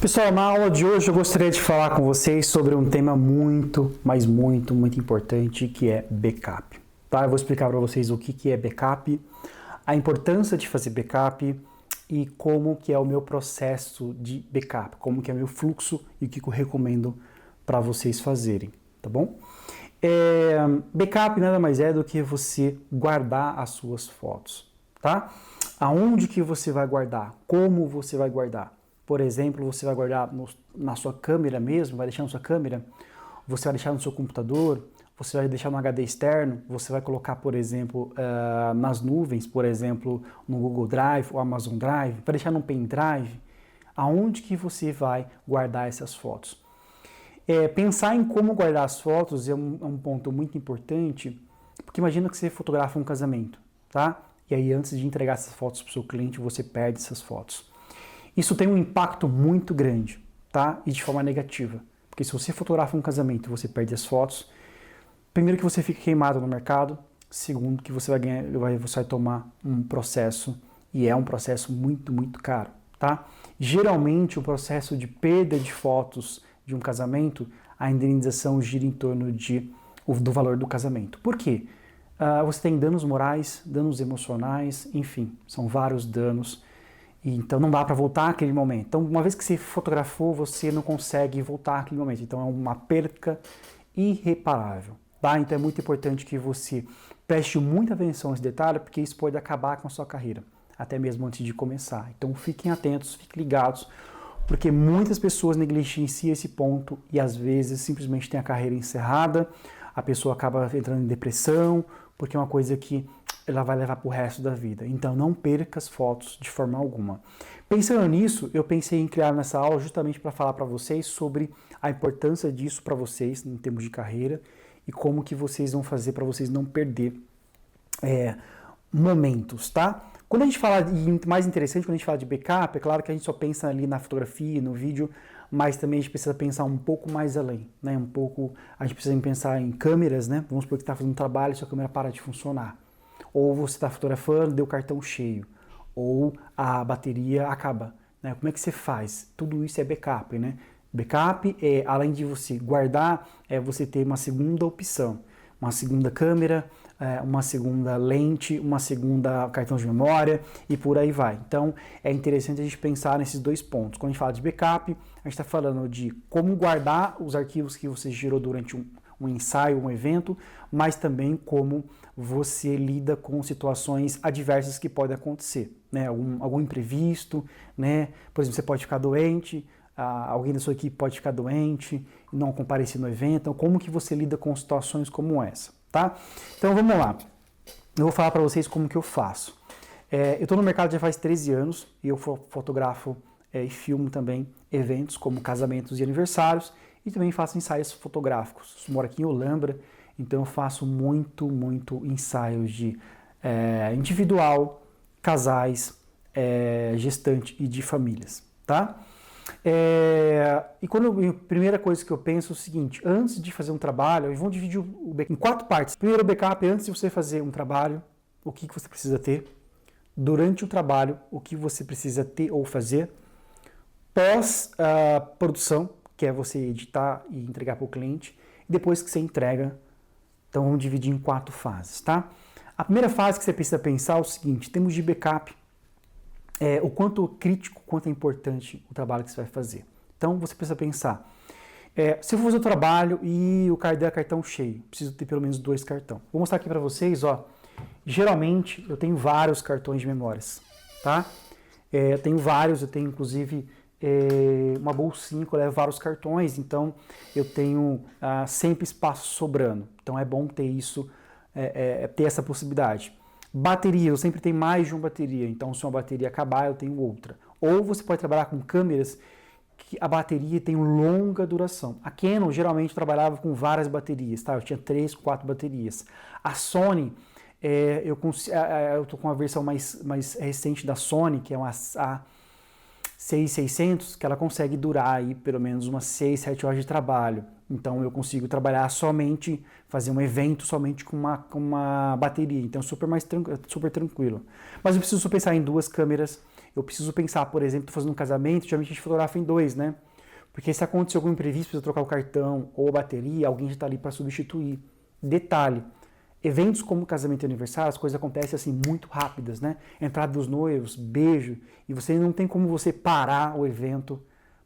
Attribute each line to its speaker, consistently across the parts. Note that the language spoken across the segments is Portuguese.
Speaker 1: Pessoal, na aula de hoje eu gostaria de falar com vocês sobre um tema muito importante, que é backup. Tá? Eu vou explicar para vocês o que é backup, a importância de fazer backup e como que é o meu processo de backup, como que é o meu fluxo e o que eu recomendo para vocês fazerem, tá bom? Backup nada mais é do que você guardar as suas fotos, tá? Aonde que você vai guardar? Como você vai guardar? Por exemplo, você vai guardar na sua câmera mesmo, vai deixar na sua câmera, você vai deixar no seu computador, você vai deixar no HD externo, você vai colocar, por exemplo, nas nuvens, por exemplo, no Google Drive ou Amazon Drive, vai deixar no pendrive. Aonde que você vai guardar essas fotos? Pensar em como guardar as fotos é um ponto muito importante, porque imagina que você fotografa um casamento, tá? E aí antes de entregar essas fotos para o seu cliente, você perde essas fotos. Isso tem um impacto muito grande, tá? E de forma negativa. Porque se você fotografa um casamento e você perde as fotos, primeiro que você fica queimado no mercado, segundo que você vai tomar um processo, e é um processo muito caro, tá? Geralmente o processo de perda de fotos de um casamento, a indenização gira em torno do valor do casamento. Por quê? Você tem danos morais, danos emocionais, enfim, são vários danos. Então não dá para voltar àquele momento. Então uma vez que você fotografou, você não consegue voltar àquele momento. Então é uma perca irreparável. Tá? Então é muito importante que você preste muita atenção a esse detalhe, porque isso pode acabar com a sua carreira, até mesmo antes de começar. Então fiquem atentos, fiquem ligados, porque muitas pessoas negligenciam esse ponto e às vezes simplesmente tem a carreira encerrada, a pessoa acaba entrando em depressão, porque é uma coisa que ela vai levar para o resto da vida. Então não perca as fotos de forma alguma. Pensando nisso, eu pensei em criar nessa aula justamente para falar para vocês sobre a importância disso para vocês em termos de carreira e como que vocês vão fazer para vocês não perder momentos, tá? Quando a gente fala, e mais interessante, quando a gente fala de backup, é claro que a gente só pensa ali na fotografia, no vídeo, mas também a gente precisa pensar um pouco mais além, né? A gente precisa pensar em câmeras, né? Vamos supor que está fazendo um trabalho e sua câmera para de funcionar. Ou você está fotografando, deu cartão cheio, ou a bateria acaba, né? Como é que você faz? Tudo isso é backup, né? Backup é, além de você guardar, é você ter uma segunda opção, uma segunda câmera, uma segunda lente, uma segunda cartão de memória e por aí vai. Então é interessante a gente pensar nesses dois pontos. Quando a gente fala de backup, a gente está falando de como guardar os arquivos que você gerou durante um ensaio, um evento, mas também como você lida com situações adversas que podem acontecer, né? Algum imprevisto, né? Por exemplo, você pode ficar doente, alguém da sua equipe pode ficar doente, não comparecer no evento. Então, como que você lida com situações como essa, tá? Então, vamos lá. Eu vou falar para vocês como que eu faço. Eu estou no mercado já faz 13 anos e eu fotografo e filmo também eventos como casamentos e aniversários e também faço ensaios fotográficos. Eu moro aqui em Olambra, então eu faço muito ensaios de individual, casais, gestante e de famílias, tá? A primeira coisa que eu penso é o seguinte: antes de fazer um trabalho, eu vou dividir o backup em 4 partes. Primeiro, o backup é antes de você fazer um trabalho, o que você precisa ter. Durante o trabalho, o que você precisa ter ou fazer. Pós-produção, que é você editar e entregar para o cliente. E depois que você entrega, então vamos dividir em 4 fases, tá? A primeira fase que você precisa pensar é o seguinte: temos de backup, o quanto crítico, quanto é importante o trabalho que você vai fazer. Então você precisa pensar, se eu for fazer o trabalho e o cartão cheio, preciso ter pelo menos 2 cartões. Vou mostrar aqui para vocês, ó. Geralmente eu tenho vários cartões de memórias, tá? Eu tenho vários, eu tenho inclusive uma bolsinha que eu levo vários cartões, então eu tenho sempre espaço sobrando. Então é bom ter isso, ter essa possibilidade. Bateria, eu sempre tenho mais de uma bateria, então se uma bateria acabar eu tenho outra. Ou você pode trabalhar com câmeras que a bateria tem longa duração. A Canon geralmente trabalhava com várias baterias, tá? Eu tinha 3, 4 baterias. A Sony, eu estou com a versão mais recente da Sony, que é uma A6600, que ela consegue durar aí pelo menos umas 6, 7 horas de trabalho. Então eu consigo trabalhar somente, fazer um evento somente com uma bateria. Então super tranquilo. Mas eu preciso pensar em 2 câmeras, eu preciso pensar, por exemplo, estou fazendo um casamento, geralmente a gente fotografa em dois, né? Porque se acontecer algum imprevisto, precisa trocar o cartão ou a bateria, alguém já está ali para substituir. Detalhe, eventos como casamento e aniversário, as coisas acontecem assim muito rápidas, né? Entrada dos noivos, beijo, e você não tem como você parar o evento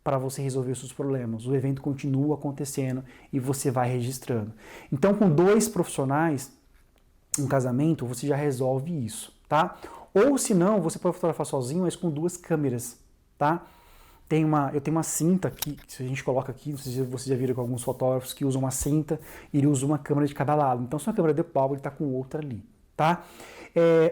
Speaker 1: para você resolver os seus problemas. O evento continua acontecendo e você vai registrando. Então, com 2 profissionais, um casamento, você já resolve isso, tá? Ou se não, você pode fotografar sozinho, mas com 2 câmeras, tá? Eu tenho uma cinta aqui, que a gente coloca aqui, não sei se vocês já viram com alguns fotógrafos que usam uma cinta e ele usa uma câmera de cada lado. Então, se uma câmera de pau, ele está com outra ali, tá?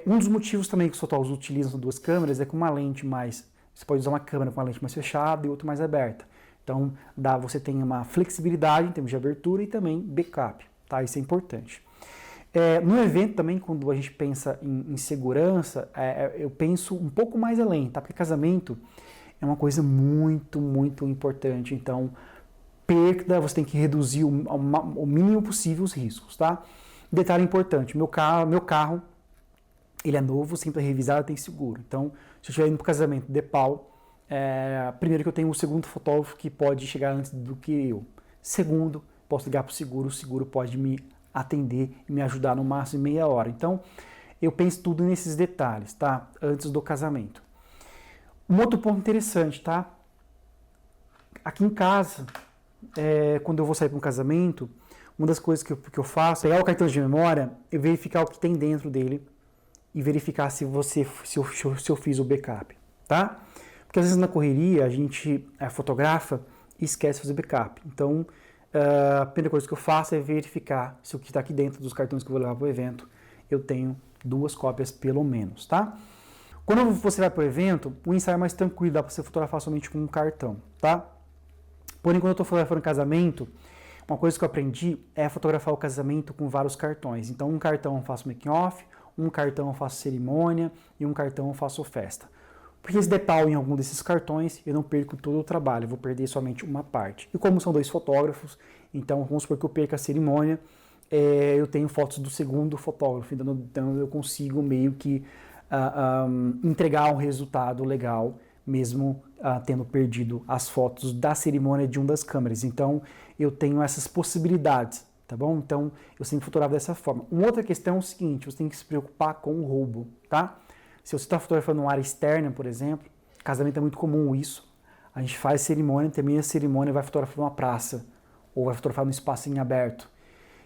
Speaker 1: Um dos motivos também que os fotógrafos utilizam 2 câmeras é com uma lente mais... Você pode usar uma câmera com uma lente mais fechada e outra mais aberta. Então, você tem uma flexibilidade em termos de abertura e também backup, tá? Isso é importante. No evento também, quando a gente pensa em segurança, eu penso um pouco mais além, tá? Porque casamento é uma coisa muito, muito importante. Então, você tem que reduzir o mínimo possível os riscos, tá? Detalhe importante, meu carro, ele é novo, sempre revisado, tem seguro. Então, se eu estiver indo para o casamento de pau, primeiro que eu tenho um segundo fotógrafo que pode chegar antes do que eu. Segundo, posso ligar para o seguro pode me atender e me ajudar no máximo em meia hora. Então, eu penso tudo nesses detalhes, tá? Antes do casamento. Um outro ponto interessante, tá? Aqui em casa, quando eu vou sair para um casamento, uma das coisas que eu faço é pegar o cartão de memória e verificar o que tem dentro dele e verificar se eu fiz o backup, tá? Porque às vezes na correria a gente fotografa e esquece de fazer backup. Então, a primeira coisa que eu faço é verificar se o que está aqui dentro dos cartões que eu vou levar para o evento, eu tenho 2 cópias pelo menos, tá? Quando você vai para o evento, o ensaio é mais tranquilo, dá para você fotografar somente com um cartão, tá? Porém, quando eu estou fotografando casamento, uma coisa que eu aprendi é fotografar o casamento com vários cartões. Então, um cartão eu faço making off, um cartão eu faço cerimônia e um cartão eu faço festa. Porque se der pau em algum desses cartões, eu não perco todo o trabalho, eu vou perder somente uma parte. E como são 2 fotógrafos, então vamos supor que eu perca a cerimônia, eu tenho fotos do segundo fotógrafo, então eu consigo meio que entregar um resultado legal, mesmo tendo perdido as fotos da cerimônia de uma das câmeras. Então, eu tenho essas possibilidades, tá bom? Então, eu sempre fotografo dessa forma. Uma outra questão é o seguinte, você tem que se preocupar com o roubo, tá? Se você está fotografando uma área externa, por exemplo, casamento é muito comum isso. A gente faz cerimônia, termina a cerimônia, vai fotografar uma praça, ou vai fotografar num espaço em aberto.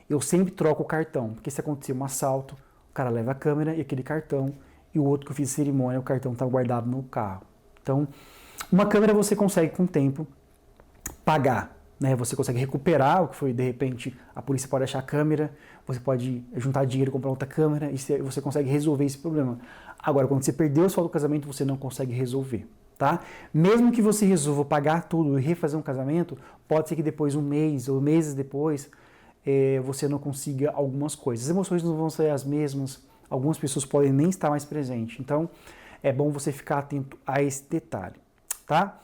Speaker 1: Eu sempre troco o cartão, porque se acontecer um assalto, o cara leva a câmera e aquele cartão, e o outro que eu fiz cerimônia, o cartão está guardado no carro. Então, uma câmera você consegue com o tempo pagar, né? Você consegue recuperar o que foi, de repente, a polícia pode achar a câmera, você pode juntar dinheiro e comprar outra câmera, e você consegue resolver esse problema. Agora, quando você perdeu a sua do casamento, você não consegue resolver, tá? Mesmo que você resolva pagar tudo e refazer um casamento, pode ser que depois, um mês ou meses depois, você não consiga algumas coisas. As emoções não vão ser as mesmas, algumas pessoas podem nem estar mais presentes. Então, é bom você ficar atento a esse detalhe, tá?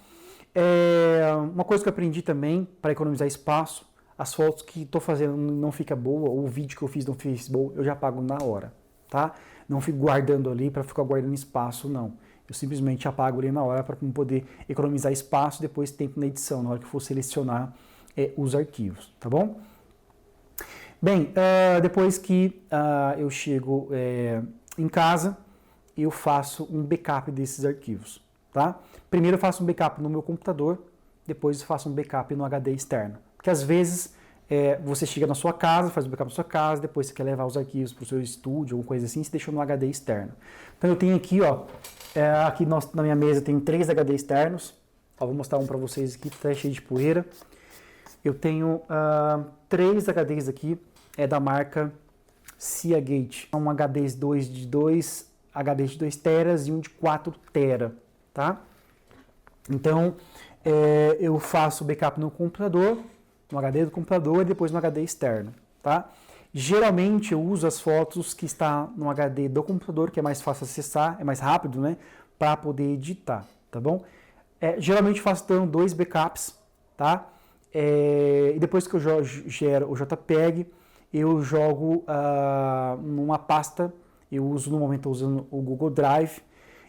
Speaker 1: Uma coisa que eu aprendi também, para economizar espaço, as fotos que estou fazendo não fica boa, ou o vídeo que eu fiz não fez boa, eu já apago na hora, tá? Não fico guardando ali para ficar guardando espaço, não. Eu simplesmente apago ali na hora para poder economizar espaço, depois tempo na edição, na hora que for selecionar os arquivos, tá bom? Bem, depois que eu chego em casa, eu faço um backup desses arquivos, tá? Primeiro eu faço um backup no meu computador, depois eu faço um backup no HD externo. Porque às vezes você chega na sua casa, faz o backup na sua casa, depois você quer levar os arquivos para o seu estúdio, alguma coisa assim, você deixa no HD externo. Então eu tenho aqui, ó, aqui na minha mesa tem 3 HD externos, ó, vou mostrar um para vocês aqui, tá cheio de poeira. Eu tenho 3 HDs aqui, da marca Seagate. Um HD de 2 teras e um de 4 tera, tá? Então, eu faço backup no computador, no HD do computador e depois no HD externo, tá? Geralmente eu uso as fotos que está no HD do computador, que é mais fácil acessar, é mais rápido, né? Para poder editar, tá bom? Geralmente faço então 2 backups, tá? E depois que eu gero o JPEG, eu jogo numa pasta, eu uso no momento usando o Google Drive,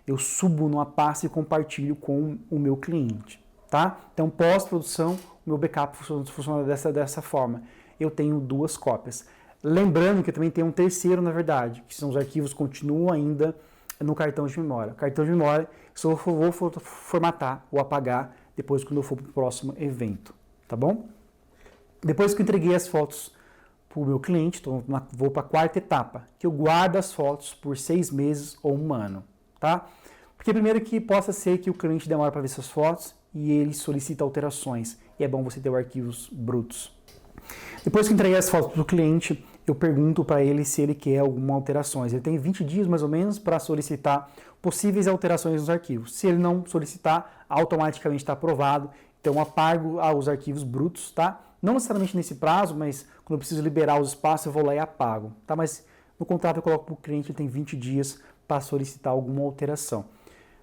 Speaker 1: eu subo numa pasta e compartilho com o meu cliente, tá? Então, pós-produção, o meu backup funciona dessa forma. Eu tenho 2 cópias. Lembrando que eu também tenho um terceiro, na verdade, que são os arquivos que continuam ainda no cartão de memória. Cartão de memória, só vou formatar ou apagar depois quando eu for para o próximo evento, tá bom? Depois que eu entreguei as fotos para o meu cliente, então vou para a 4ª etapa, que eu guardo as fotos por 6 meses ou 1 ano, tá? Porque primeiro que possa ser que o cliente demora para ver suas fotos e ele solicita alterações, e é bom você ter arquivos brutos. Depois que eu entreguei as fotos para o cliente, eu pergunto para ele se ele quer alguma alterações. Ele tem 20 dias mais ou menos para solicitar possíveis alterações nos arquivos. Se ele não solicitar, automaticamente está aprovado. Então eu apago os arquivos brutos, tá? Não necessariamente nesse prazo, mas quando eu preciso liberar os espaços, eu vou lá e apago, tá? Mas no contrato eu coloco para o cliente, ele tem 20 dias para solicitar alguma alteração.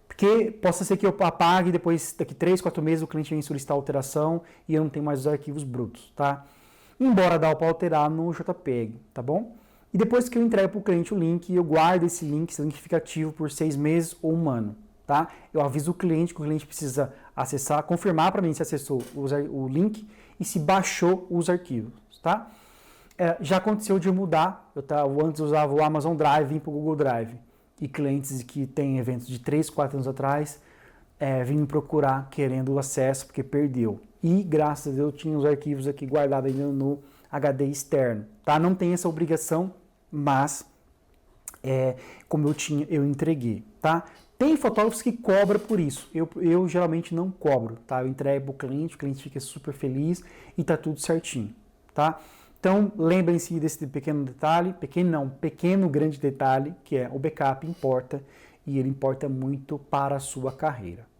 Speaker 1: Porque possa ser que eu apague e depois, daqui 3, 4 meses, o cliente vem solicitar alteração e eu não tenho mais os arquivos brutos, tá? Embora dá para alterar no JPEG, tá bom? E depois que eu entrego para o cliente o link, eu guardo esse link fica ativo por 6 meses ou 1 ano, tá? Eu aviso o cliente que o cliente precisa acessar, confirmar para mim se acessou o link e se baixou os arquivos, tá? Já aconteceu de eu mudar, eu antes usava o Amazon Drive, vim para o Google Drive, e clientes que têm eventos de 3, 4 anos atrás, vim me procurar querendo o acesso porque perdeu. E graças a Deus eu tinha os arquivos aqui guardados ainda no HD externo, tá? Não tem essa obrigação, mas como eu entreguei, tá? Tem fotógrafos que cobram por isso, eu geralmente não cobro, tá? Eu entrego para o cliente fica super feliz e tá tudo certinho, tá? Então, lembrem-se desse pequeno detalhe, pequeno grande detalhe, que é o backup importa, e ele importa muito para a sua carreira.